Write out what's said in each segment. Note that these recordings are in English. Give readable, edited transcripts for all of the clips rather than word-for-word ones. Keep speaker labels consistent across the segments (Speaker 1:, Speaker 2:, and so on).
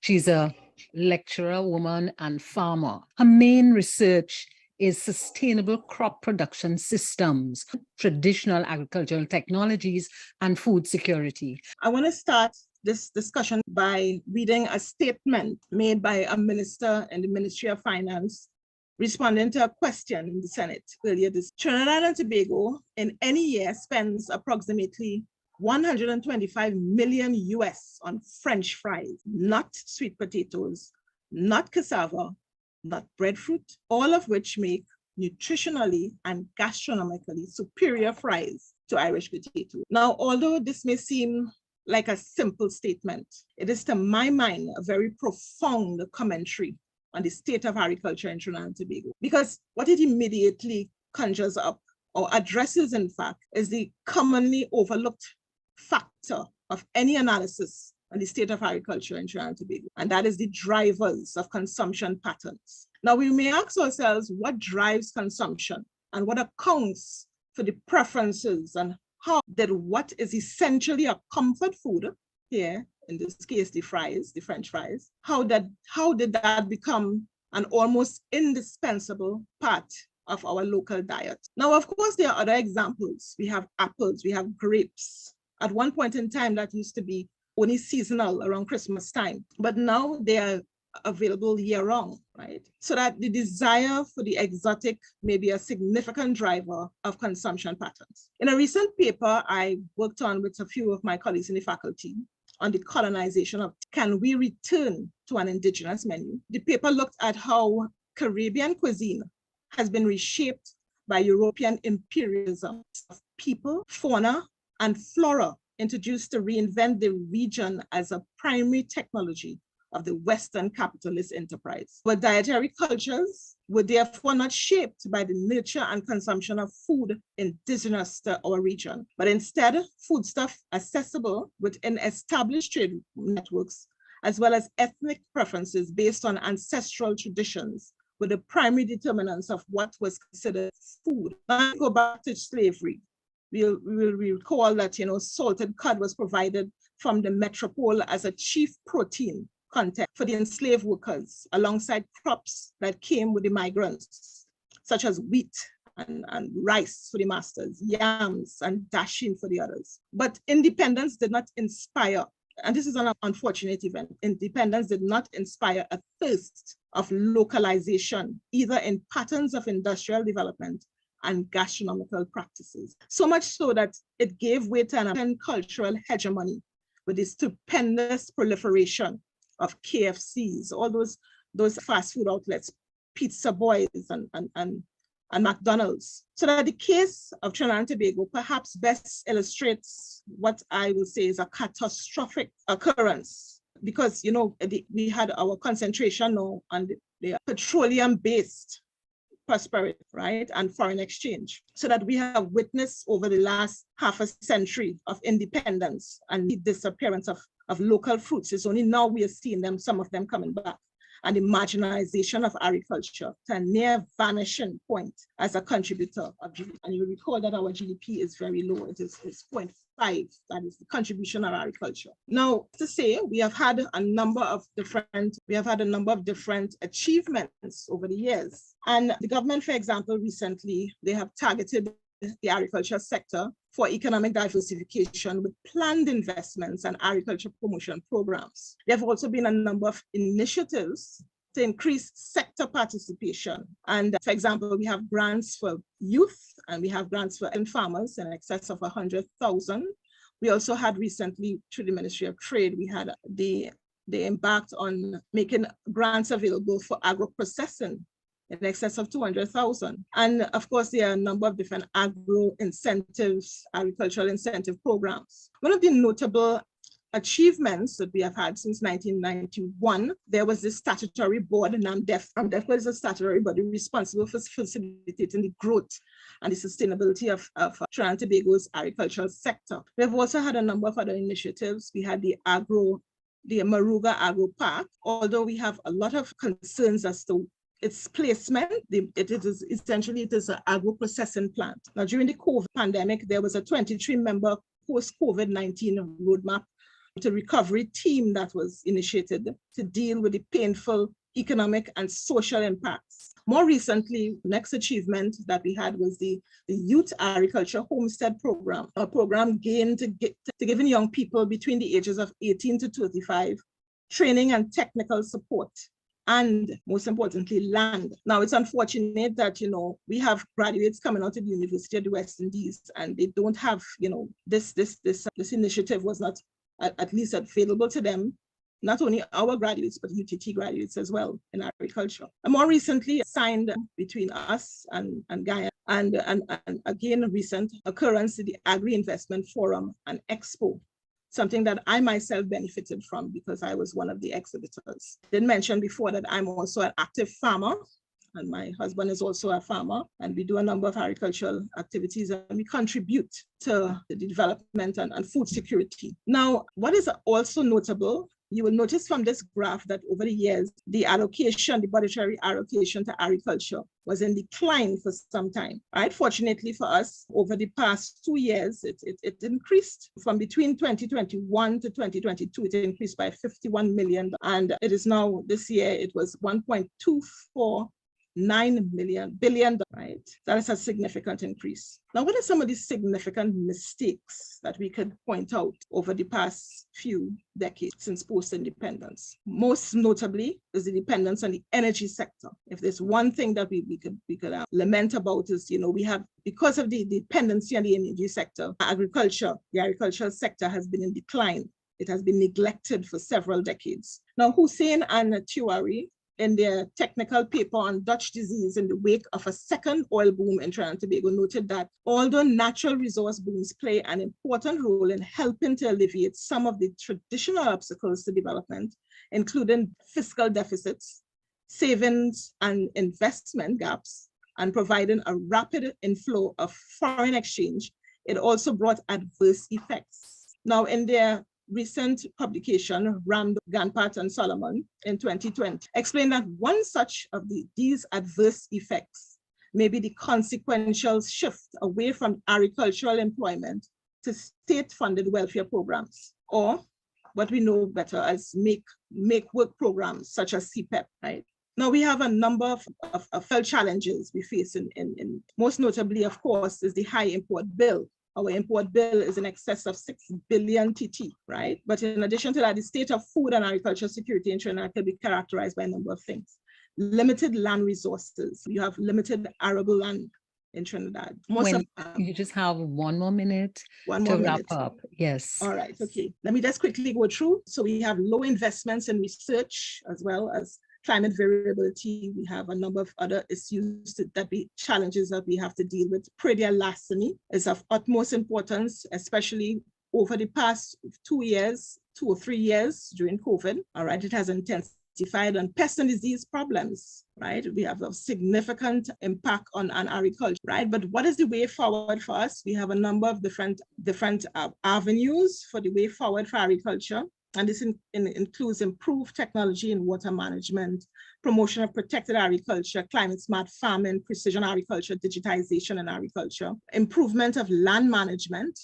Speaker 1: She's a lecturer, woman, and farmer. Her main research is sustainable crop production systems, traditional agricultural technologies, and food security.
Speaker 2: I want to start this discussion by reading a statement made by a minister in the Ministry of Finance responding to a question in the Senate earlier this. Trinidad and Tobago in any year spends approximately 125 million US on French fries, not sweet potatoes, not cassava, not breadfruit, all of which make nutritionally and gastronomically superior fries to Irish potato. Now, although this may seem like a simple statement, it is to my mind a very profound commentary on the state of agriculture in Trinidad and Tobago, because what it immediately conjures up or addresses, in fact, is the commonly overlooked factor of any analysis on the state of agriculture in Trinidad and Tobago, and that is the drivers of consumption patterns. Now, we may ask ourselves what drives consumption and what accounts for the preferences, and how did what is essentially a comfort food here, in this case, the fries, the French fries, how did that become an almost indispensable part of our local diet? Now, of course, there are other examples. We have apples, we have grapes. At one point in time, that used to be only seasonal around Christmas time, but now they are available year-round, right? So that the desire for the exotic may be a significant driver of consumption patterns. In a recent paper I worked on with a few of my colleagues in the faculty on the colonization of, can we return to an indigenous menu? The paper looked at how Caribbean cuisine has been reshaped by European imperialism of people, fauna, and flora introduced to reinvent the region as a primary technology of the Western capitalist enterprise. But dietary cultures were therefore not shaped by the nurture and consumption of food indigenous to our region, but instead foodstuff accessible within established trade networks, as well as ethnic preferences based on ancestral traditions, were the primary determinants of what was considered food. Now go back to slavery. We'll recall that, salted cod was provided from the metropole as a chief protein content for the enslaved workers, alongside crops that came with the migrants, such as wheat and rice for the masters, yams and dashing for the others. But independence did not inspire, and this is an unfortunate event, independence did not inspire a thirst of localization, either in patterns of industrial development and gastronomical practices. So much so that it gave way to an cultural hegemony with the stupendous proliferation of KFCs, all those fast food outlets, Pizza Boys and McDonald's. So that the case of Trinidad and Tobago perhaps best illustrates what I will say is a catastrophic occurrence, because we had our concentration now on the petroleum-based prosperity, right, and foreign exchange, so that we have witnessed over the last half a century of independence and the disappearance of local fruits. It's only now we are seeing some of them coming back, and the marginalization of agriculture to a near vanishing point as a contributor of GDP. And you recall that our GDP is very low. It is 0.5. That is the contribution of agriculture. Now, to say we have had a number of different achievements over the years. And the government, for example, recently, they have targeted the agriculture sector for economic diversification with planned investments and agriculture promotion programs. There have also been a number of initiatives to increase sector participation. And for example, we have grants for youth and we have grants for farmers in excess of 100,000. We also had recently, through the Ministry of Trade, they embarked on making grants available for agro-processing in excess of 200,000. And of course, there are a number of different agricultural incentive programs. One of the notable achievements that we have had since 1991, there was this statutory board, NAMDEF. NAMDEF is a statutory body responsible for facilitating the growth and the sustainability of Trinidad and Tobago's agricultural sector. We have also had a number of other initiatives. We had the Maruga Agro Park, although we have a lot of concerns as to its placement. It is an agro-processing plant. Now, during the COVID pandemic, there was a 23-member post-COVID-19 roadmap recovery team that was initiated to deal with the painful economic and social impacts. More recently, the next achievement that we had was the Youth Agriculture Homestead Program, a program gained to giving young people between the ages of 18 to 35 training and technical support, and most importantly, land. Now, it's unfortunate that, we have graduates coming out of the University of the West Indies and they don't have, this initiative was not at least available to them. Not only our graduates, but UTT graduates as well in agriculture. And more recently, signed between us and Guyana, and again, a recent occurrence in the Agri-Investment Forum and Expo, something that I myself benefited from because I was one of the exhibitors. I did mention before that I'm also an active farmer, and my husband is also a farmer, and we do a number of agricultural activities, and we contribute to the development and food security. Now, what is also notable, you will notice from this graph that over the years, the budgetary allocation to agriculture was in decline for some time, right? Fortunately for us, over the past 2 years, it increased from between 2021 to 2022, it increased by 51 million. And it is now, this year, it was 1.249 billion, right? That is a significant increase. Now, what are some of these significant mistakes that we could point out over the past few decades since post-independence? Most notably is the dependence on the energy sector. If there's one thing that we could lament about is, we have, because of the dependency on the energy sector, the agricultural sector has been in decline. It has been neglected for several decades. Now, Hussein and Tiwari, in their technical paper on Dutch disease in the wake of a second oil boom in Trinidad and Tobago, noted that although natural resource booms play an important role in helping to alleviate some of the traditional obstacles to development, including fiscal deficits, savings and investment gaps, and providing a rapid inflow of foreign exchange, it also brought adverse effects. Now, in their recent publication, Ramd, Ganpat, and Solomon in 2020, explained that one such of these adverse effects may be the consequential shift away from agricultural employment to state-funded welfare programs, or what we know better as make work programs, such as CPEP, right? Now, we have a number of felt challenges we face in most notably, of course, is the high import bill. Our import bill is in excess of 6 billion TT, right? But in addition to that, the state of food and agricultural security in Trinidad can be characterized by a number of things. Limited land resources. You have limited arable land in Trinidad.
Speaker 1: You just have 1 more minute to wrap up. Yes.
Speaker 2: All right, okay. Let me just quickly go through. So we have low investments in research as well as climate variability. We have a number of other issues challenges that we have to deal with. Predial larceny is of utmost importance, especially over the past 2 or 3 years during COVID. All right, it has intensified on pest and disease problems, right? We have a significant impact on agriculture, right? But what is the way forward for us? We have a number of different avenues for the way forward for agriculture. And this includes improved technology in water management, promotion of protected agriculture, climate smart farming, precision agriculture, digitization in agriculture, improvement of land management.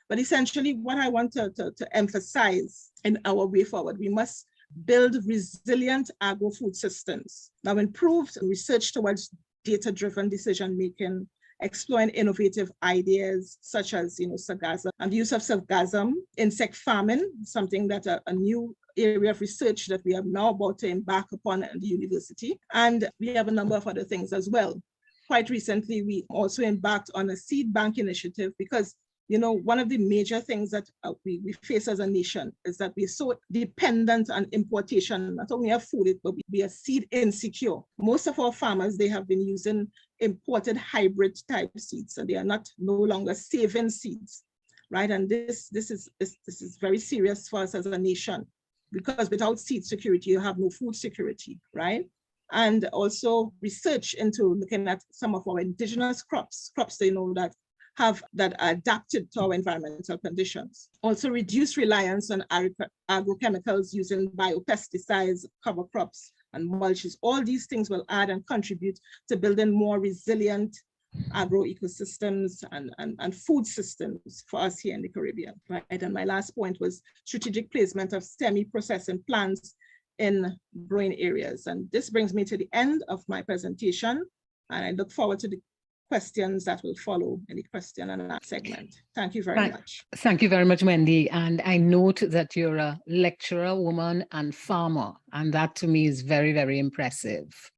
Speaker 2: But essentially what I want to emphasize in our way forward, we must build resilient agro-food systems. Now, improved research towards data-driven decision-making, exploring innovative ideas such as, sargassum and the use of sargassum, insect farming, something that a new area of research that we are now about to embark upon at the university. And we have a number of other things as well. Quite recently, we also embarked on a seed bank initiative because one of the major things that we face as a nation is that we're so dependent on importation, not only of food, but we are seed insecure. Most of our farmers, they have been using imported hybrid type seeds, and they are no longer saving seeds, right? And this is very serious for us as a nation, because without seed security, you have no food security, right? And also research into looking at some of our indigenous crops that are adapted to our environmental conditions. Also reduce reliance on agrochemicals using biopesticides, cover crops, and mulches. All these things will add and contribute to building more resilient agro ecosystems and food systems for us here in the Caribbean, right? And my last point was strategic placement of semi-processing plants in growing areas. And this brings me to the end of my presentation, and I look forward to the questions that will follow in the question and answer segment. Thank you very much.
Speaker 1: Thank you very much, Wendy. And I note that you're a lecturer, woman, and farmer, and that to me is very, very impressive.